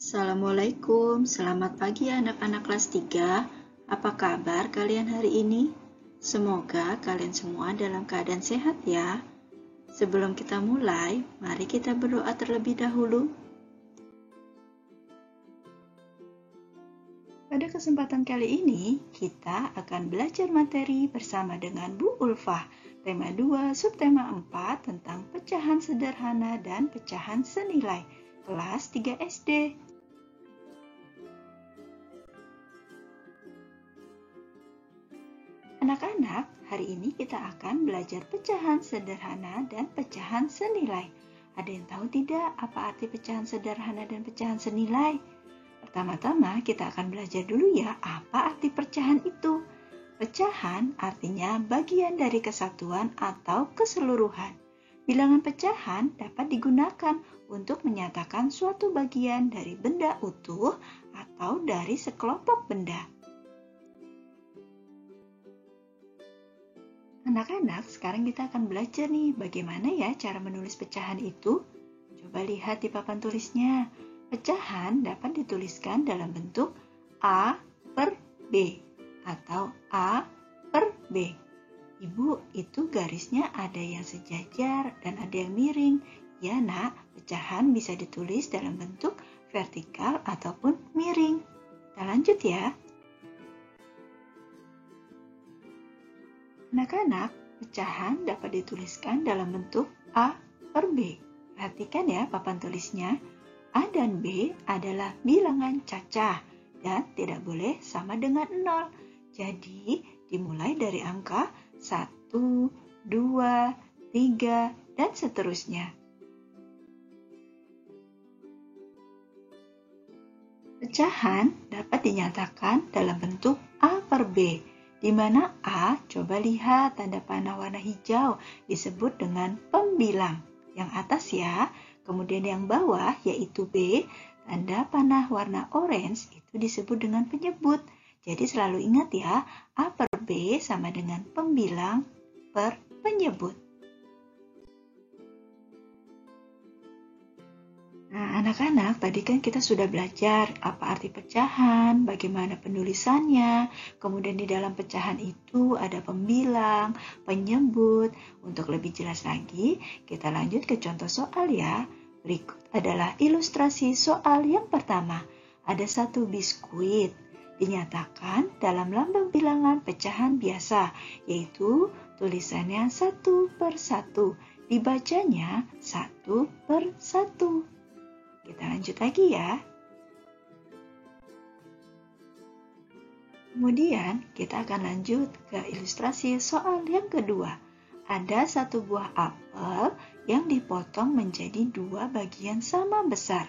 Assalamualaikum, selamat pagi anak-anak kelas 3. Apa kabar kalian hari ini? Semoga kalian semua dalam keadaan sehat ya. Sebelum kita mulai, mari kita berdoa terlebih dahulu. Pada kesempatan kali ini, kita akan belajar materi bersama dengan Bu Ulfah, tema 2, subtema 4 tentang pecahan sederhana dan pecahan senilai, kelas 3 SD. Anak-anak, hari ini kita akan belajar pecahan sederhana dan pecahan senilai. Ada yang tahu tidak apa arti pecahan sederhana dan pecahan senilai? Pertama-tama kita akan belajar dulu ya apa arti pecahan itu. Pecahan artinya bagian dari kesatuan atau keseluruhan. Bilangan pecahan dapat digunakan untuk menyatakan suatu bagian dari benda utuh atau dari sekelompok benda. Anak-anak, sekarang kita akan belajar nih bagaimana ya cara menulis pecahan itu. Coba lihat di papan tulisnya. Pecahan dapat dituliskan dalam bentuk A per B atau A per B. Ibu, itu garisnya ada yang sejajar dan ada yang miring. Ya nak, pecahan bisa ditulis dalam bentuk vertikal ataupun miring. Kita lanjut ya. Anak-anak, pecahan dapat dituliskan dalam bentuk A per B. Perhatikan ya papan tulisnya. A dan B adalah bilangan cacah dan tidak boleh sama dengan 0. Jadi, dimulai dari angka 1, 2, 3, dan seterusnya. Pecahan dapat dinyatakan dalam bentuk A per B, di mana A, coba lihat tanda panah warna hijau, disebut dengan pembilang. Yang atas ya, kemudian yang bawah yaitu B, tanda panah warna orange itu disebut dengan penyebut. Jadi selalu ingat ya, A per B sama dengan pembilang per penyebut. Nah, anak-anak, tadi kan kita sudah belajar apa arti pecahan, bagaimana penulisannya, kemudian di dalam pecahan itu ada pembilang, penyebut. Untuk lebih jelas lagi, kita lanjut ke contoh soal ya. Berikut adalah ilustrasi soal yang pertama. Ada satu biskuit, dinyatakan dalam lambang bilangan pecahan biasa, yaitu tulisannya 1 per 1, dibacanya 1 per 1. Kita lanjut lagi ya. Kemudian kita akan lanjut ke ilustrasi soal yang kedua. Ada satu buah apel yang dipotong menjadi 2 bagian sama besar.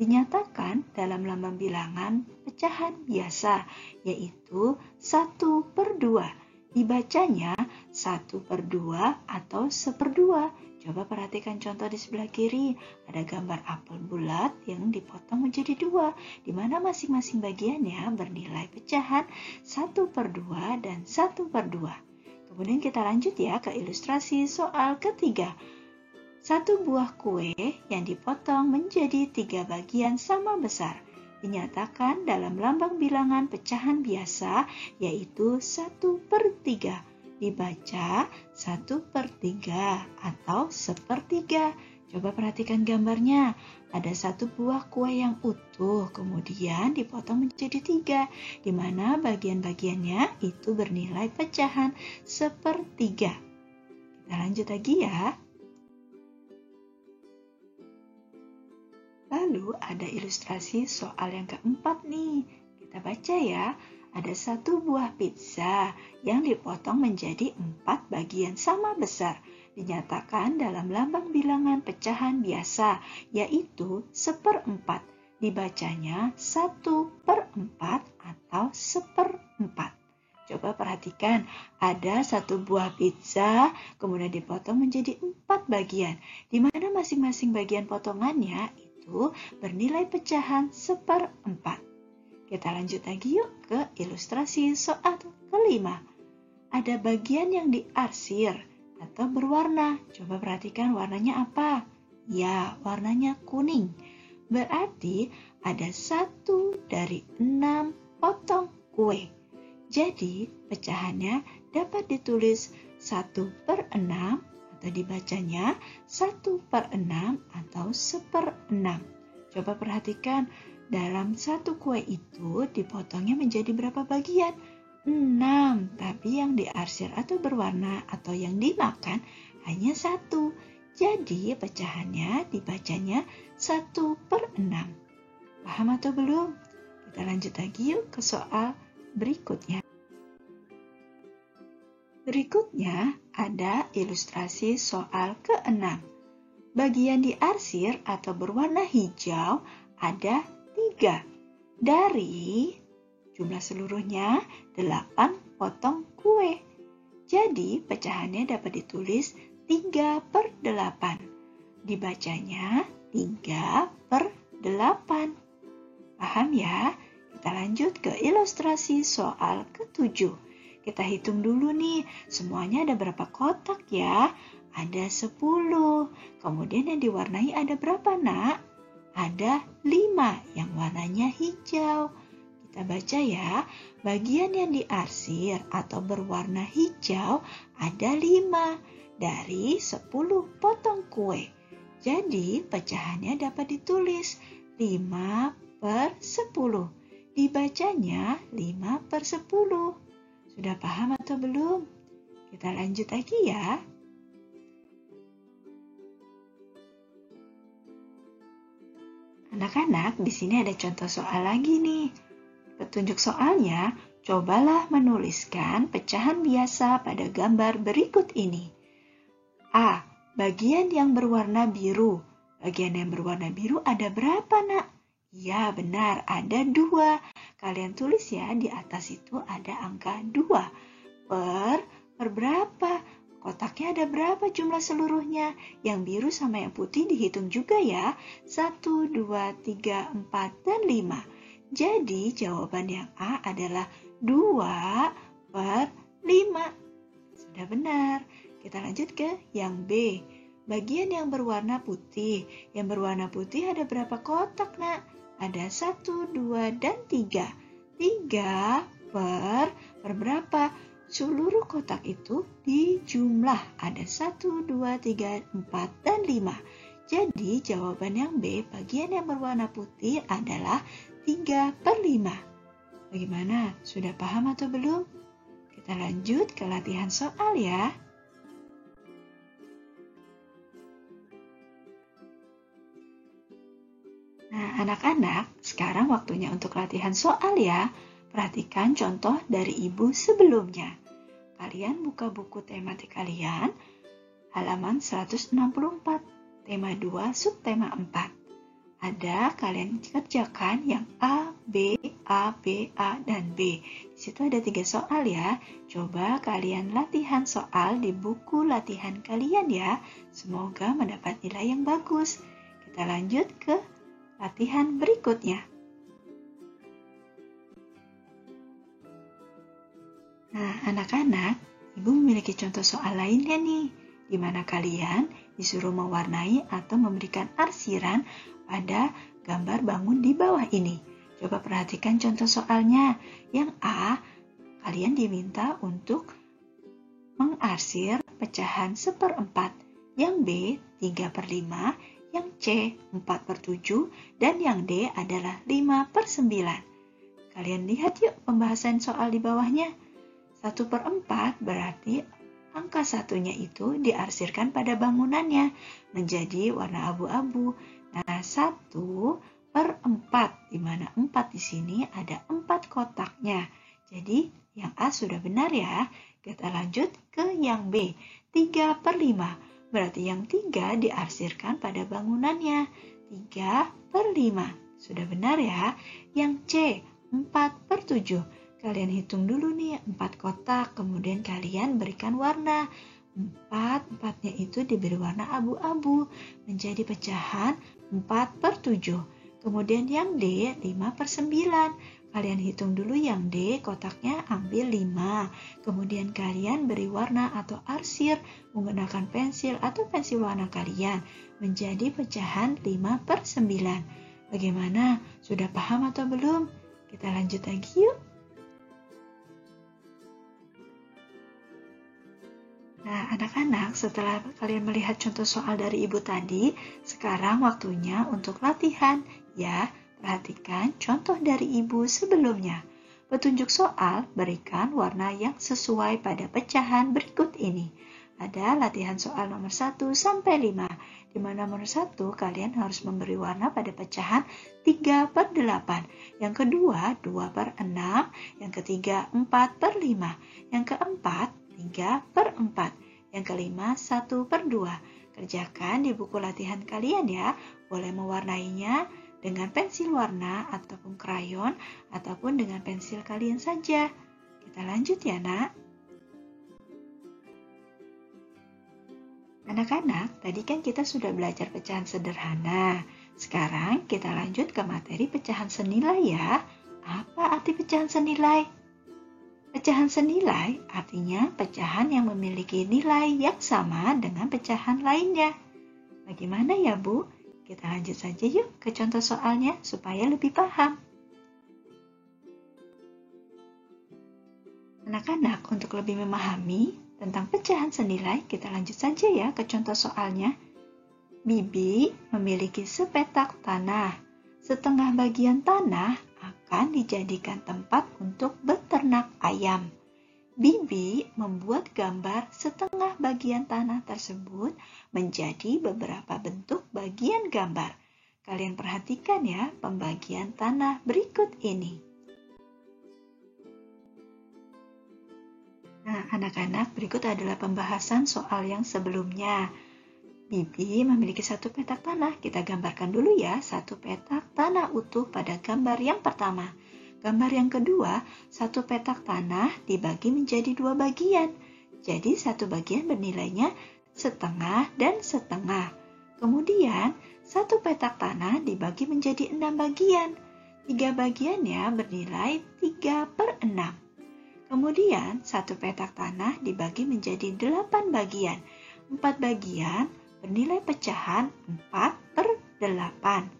Dinyatakan dalam lambang bilangan pecahan biasa, yaitu 1 per 2. Dibacanya 1 per 2 atau 1/2. Coba perhatikan contoh di sebelah kiri. Ada gambar apel bulat yang dipotong menjadi 2, di mana masing-masing bagiannya bernilai pecahan 1 per 2 dan 1 per 2. Kemudian kita lanjut ya ke ilustrasi soal ketiga. Satu buah kue yang dipotong menjadi 3 bagian sama besar. Dinyatakan dalam lambang bilangan pecahan biasa, yaitu 1 per 3. Dibaca 1 per 3 atau 1/3. Coba perhatikan gambarnya. Ada satu buah kue yang utuh, kemudian dipotong menjadi 3, di mana bagian-bagiannya itu bernilai pecahan 1/3. Kita lanjut lagi ya. Lalu ada ilustrasi soal yang keempat nih. Kita baca ya. Ada satu buah pizza yang dipotong menjadi 4 bagian sama besar. Dinyatakan dalam lambang bilangan pecahan biasa, yaitu 1/4. Dibacanya 1 per 4 atau 1/4. Coba perhatikan, ada satu buah pizza, kemudian dipotong menjadi 4 bagian, di mana masing-masing bagian potongannya itu bernilai pecahan 1/4. Kita lanjut lagi yuk ke ilustrasi soal kelima. Ada bagian yang diarsir atau berwarna. Coba perhatikan warnanya apa? Ya, warnanya kuning. berarti ada 1 dari 6 potong kue. Jadi pecahannya dapat ditulis 1/6 atau dibacanya 1/6 atau 1/6. Coba perhatikan, dalam satu kue itu dipotongnya menjadi berapa bagian? 6, tapi yang diarsir atau berwarna atau yang dimakan hanya 1. Jadi pecahannya dibacanya 1/6. Paham atau belum? Kita lanjut lagi yuk ke soal berikutnya. Berikutnya ada ilustrasi soal ke-6. Bagian diarsir atau berwarna hijau ada 3. Dari jumlah seluruhnya 8 potong kue. Jadi pecahannya dapat ditulis 3/8. Dibacanya 3/8. Paham ya? Kita lanjut ke ilustrasi soal ke-7. Kita hitung dulu nih, semuanya ada berapa kotak ya? Ada 10. Kemudian yang diwarnai ada berapa, Nak? Ada 5 yang warnanya hijau. Kita baca ya, bagian yang diarsir atau berwarna hijau ada 5 dari 10 potong kue. Jadi pecahannya dapat ditulis 5/10. Dibacanya 5/10. Sudah paham atau belum? Kita lanjut lagi ya. Anak-anak, di sini ada contoh soal lagi nih. Petunjuk soalnya, cobalah menuliskan pecahan biasa pada gambar berikut ini. A. Bagian yang berwarna biru. Bagian yang berwarna biru ada berapa, Nak? Ya, benar, ada 2. Kalian tulis ya, di atas itu ada angka 2. Per berapa? Kotaknya ada berapa jumlah seluruhnya? Yang biru sama yang putih dihitung juga ya. 1, 2, 3, 4, dan 5. Jadi jawaban yang A adalah 2/5. Sudah benar. Kita lanjut ke yang B. Bagian yang berwarna putih. Yang berwarna putih ada berapa kotak, Nak? Ada 1, 2, dan 3. 3 per berapa? Seluruh kotak itu dijumlah. Ada 1, 2, 3, 4, dan 5. Jadi jawaban yang B, bagian yang berwarna putih adalah 3/5. Bagaimana? Sudah paham atau belum? Kita lanjut ke latihan soal ya. Nah, anak-anak, sekarang waktunya untuk latihan soal ya. Perhatikan contoh dari ibu sebelumnya. Kalian buka buku tematik kalian, halaman 164, tema 2, subtema 4. Ada kalian kerjakan yang A, B, A, B, A, dan B. Di situ ada 3 soal ya. Coba kalian latihan soal di buku latihan kalian ya. Semoga mendapat nilai yang bagus. Kita lanjut ke latihan berikutnya. Nah, anak-anak, ibu memiliki contoh soal lainnya nih, di mana kalian disuruh mewarnai atau memberikan arsiran pada gambar bangun di bawah ini. Coba perhatikan contoh soalnya. Yang A, kalian diminta untuk mengarsir pecahan 1/4. Yang B, 3/5. Yang C, 4/7. Dan yang D adalah 5/9. Kalian lihat yuk pembahasan soal di bawahnya. 1/4 berarti angka satunya itu diarsirkan pada bangunannya menjadi warna abu-abu. Nah, 1/4, di mana 4 di sini ada 4 kotaknya. Jadi yang A sudah benar ya. Kita lanjut ke yang B, 3/5. Berarti yang 3 diarsirkan pada bangunannya. 3/5. Sudah benar ya. Yang C, 4/7. Kalian hitung dulu nih 4 kotak, kemudian kalian berikan warna. 4-nya itu diberi warna abu-abu, menjadi pecahan 4/7. Kemudian yang D, 5/9. Kalian hitung dulu yang D, kotaknya ambil 5. Kemudian kalian beri warna atau arsir menggunakan pensil atau pensil warna kalian, menjadi pecahan 5/9. Bagaimana? Sudah paham atau belum? Kita lanjut lagi yuk. Nah, anak-anak, setelah kalian melihat contoh soal dari ibu tadi, sekarang waktunya untuk latihan. Ya, perhatikan contoh dari ibu sebelumnya. Petunjuk soal berikan warna yang sesuai pada pecahan berikut ini. Ada latihan soal nomor 1 sampai 5, di mana nomor 1 kalian harus memberi warna pada pecahan 3/8, yang kedua 2/6, yang ketiga 4/5, yang keempat 3/4, yang kelima 1/2. Kerjakan di buku latihan kalian ya, boleh mewarnainya dengan pensil warna ataupun krayon ataupun dengan pensil kalian saja. Kita lanjut ya nak. Anak-anak, tadi kan kita sudah belajar pecahan sederhana. Sekarang kita lanjut ke materi pecahan senilai ya. Apa arti pecahan senilai? Pecahan senilai artinya pecahan yang memiliki nilai yang sama dengan pecahan lainnya. Bagaimana ya Bu? Kita lanjut saja yuk ke contoh soalnya supaya lebih paham. Anak-anak, untuk lebih memahami tentang pecahan senilai, kita lanjut saja ya ke contoh soalnya. Bibi memiliki sepetak tanah. Setengah bagian tanah akan dijadikan tempat untuk beternak ayam. Bibi membuat gambar setengah bagian tanah tersebut menjadi beberapa bentuk bagian gambar. Kalian perhatikan ya pembagian tanah berikut ini. Nah, anak-anak, berikut adalah pembahasan soal yang sebelumnya. Bibi memiliki satu petak tanah. Kita gambarkan dulu ya, satu petak tanah utuh pada gambar yang pertama. Gambar yang kedua, satu petak tanah dibagi menjadi dua bagian. Jadi, satu bagian bernilainya setengah dan setengah. Kemudian, satu petak tanah dibagi menjadi 6 bagian. 3 bagiannya bernilai 3/6. Kemudian, satu petak tanah dibagi menjadi 8 bagian. 4 bagian bernilai pecahan 4/8.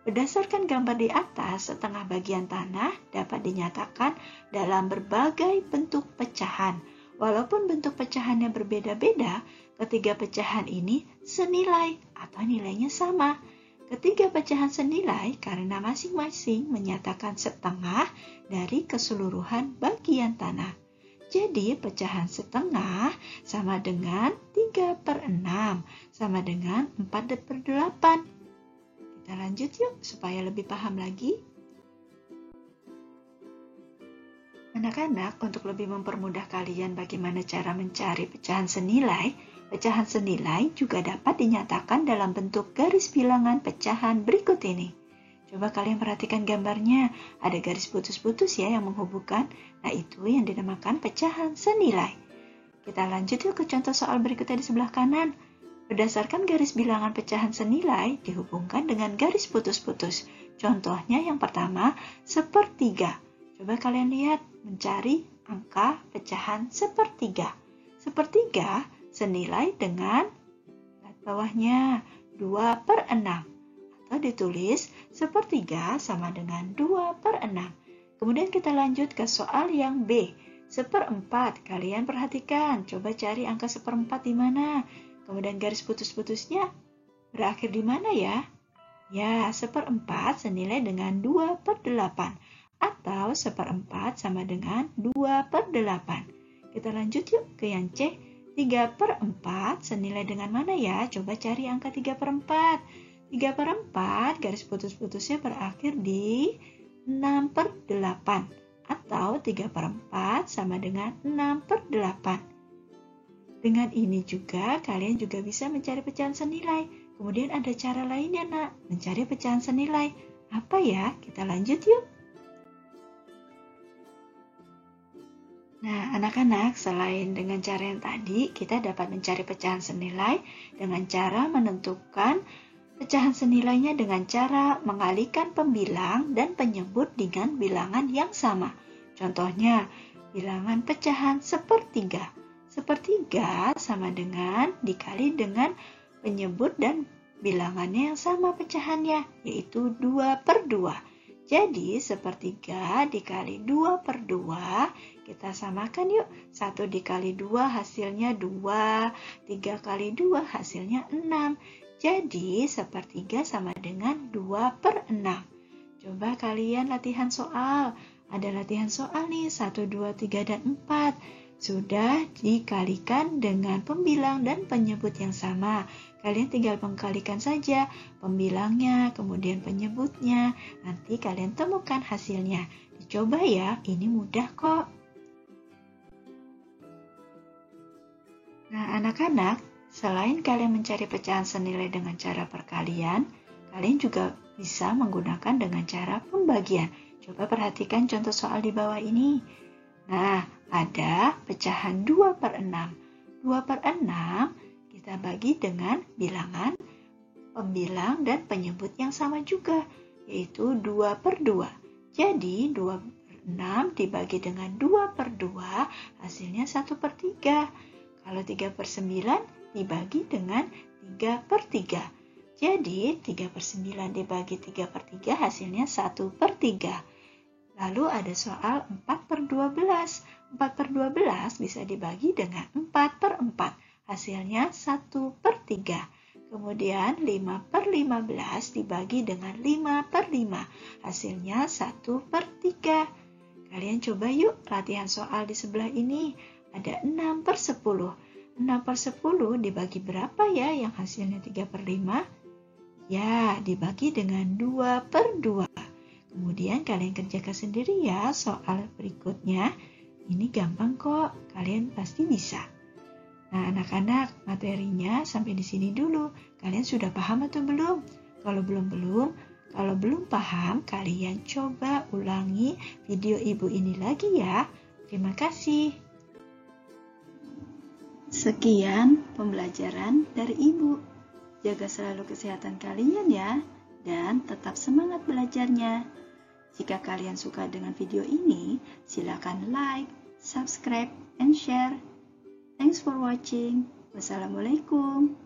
Berdasarkan gambar di atas, setengah bagian tanah dapat dinyatakan dalam berbagai bentuk pecahan. Walaupun bentuk pecahannya berbeda-beda, ketiga pecahan ini senilai atau nilainya sama. Ketiga pecahan senilai karena masing-masing menyatakan setengah dari keseluruhan bagian tanah. Jadi pecahan setengah sama dengan 3/6, sama dengan 4/8. Kita lanjut yuk supaya lebih paham lagi. Anak-anak, untuk lebih mempermudah kalian bagaimana cara mencari pecahan senilai juga dapat dinyatakan dalam bentuk garis bilangan pecahan berikut ini. Coba kalian perhatikan gambarnya, ada garis putus-putus ya yang menghubungkan. Nah, itu yang dinamakan pecahan senilai. Kita lanjut yuk ke contoh soal berikutnya di sebelah kanan. Berdasarkan garis bilangan pecahan senilai dihubungkan dengan garis putus-putus. Contohnya yang pertama, 1/3. Coba kalian lihat, mencari angka pecahan 1/3. 1/3 senilai dengan bawahnya 2/6. Atau ditulis 1/3 sama dengan 2/6. Kemudian kita lanjut ke soal yang B. 1/4. Kalian perhatikan, coba cari angka 1/4 di mana. Kemudian garis putus-putusnya berakhir di mana ya? Ya, 1/4 senilai dengan 2/8. Atau 1/4 sama dengan 2/8. Kita lanjut yuk ke yang C. 3/4 senilai dengan mana ya? Coba cari angka 3/4. 3/4 garis putus-putusnya berakhir di 6/8. Atau 3/4 sama dengan 6/8. Dengan ini juga kalian juga bisa mencari pecahan senilai. Kemudian ada cara lainnya nak, mencari pecahan senilai. Apa ya? Kita lanjut yuk. Nah, anak-anak, selain dengan cara yang tadi, kita dapat mencari pecahan senilai dengan cara menentukan pecahan senilainya dengan cara mengalihkan pembilang dan penyebut dengan bilangan yang sama. Contohnya, bilangan pecahan 1/3. 1/3 sama dengan dikali dengan penyebut dan bilangannya yang sama pecahannya, yaitu 2/2. Jadi, sepertiga dikali 2/2, kita samakan yuk. 1 dikali 2 hasilnya 2, 3 kali 2 hasilnya 6. Jadi, sepertiga sama dengan 2/6. Coba kalian latihan soal. Ada latihan soal nih, 1, 2, 3, dan 4. Sudah dikalikan dengan pembilang dan penyebut yang sama. Kalian tinggal mengkalikan saja pembilangnya, kemudian penyebutnya. Nanti kalian temukan hasilnya. Dicoba ya, ini mudah kok. Nah, anak-anak, selain kalian mencari pecahan senilai dengan cara perkalian, kalian juga bisa menggunakan dengan cara pembagian. Coba perhatikan contoh soal di bawah ini. Nah, ada pecahan 2/6. 2/6 kita bagi dengan bilangan, pembilang, dan penyebut yang sama juga, yaitu 2/2. Jadi, 2/6 dibagi dengan 2/2, hasilnya 1/3. Kalau 3/9 dibagi dengan 3/3. Jadi, 3/9 dibagi 3/3 hasilnya 1/3. Lalu ada soal 4/12. 4/12 bisa dibagi dengan 4/4. Hasilnya 1/3. Kemudian 5/15 dibagi dengan 5/5. Hasilnya 1/3. Kalian coba yuk latihan soal di sebelah ini. Ada 6/10. 6/10 dibagi berapa ya yang hasilnya 3/5? Ya, dibagi dengan 2/2. Kemudian kalian kerjakan sendiri ya soal berikutnya. Ini gampang kok, kalian pasti bisa. Nah, anak-anak, materinya sampai di sini dulu. Kalian sudah paham atau belum? Kalau belum paham, kalian coba ulangi video ibu ini lagi ya. Terima kasih. Sekian pembelajaran dari ibu. Jaga selalu kesehatan kalian ya, dan tetap semangat belajarnya. Jika kalian suka dengan video ini, silakan like, subscribe, and share. Thanks for watching. Wassalamualaikum.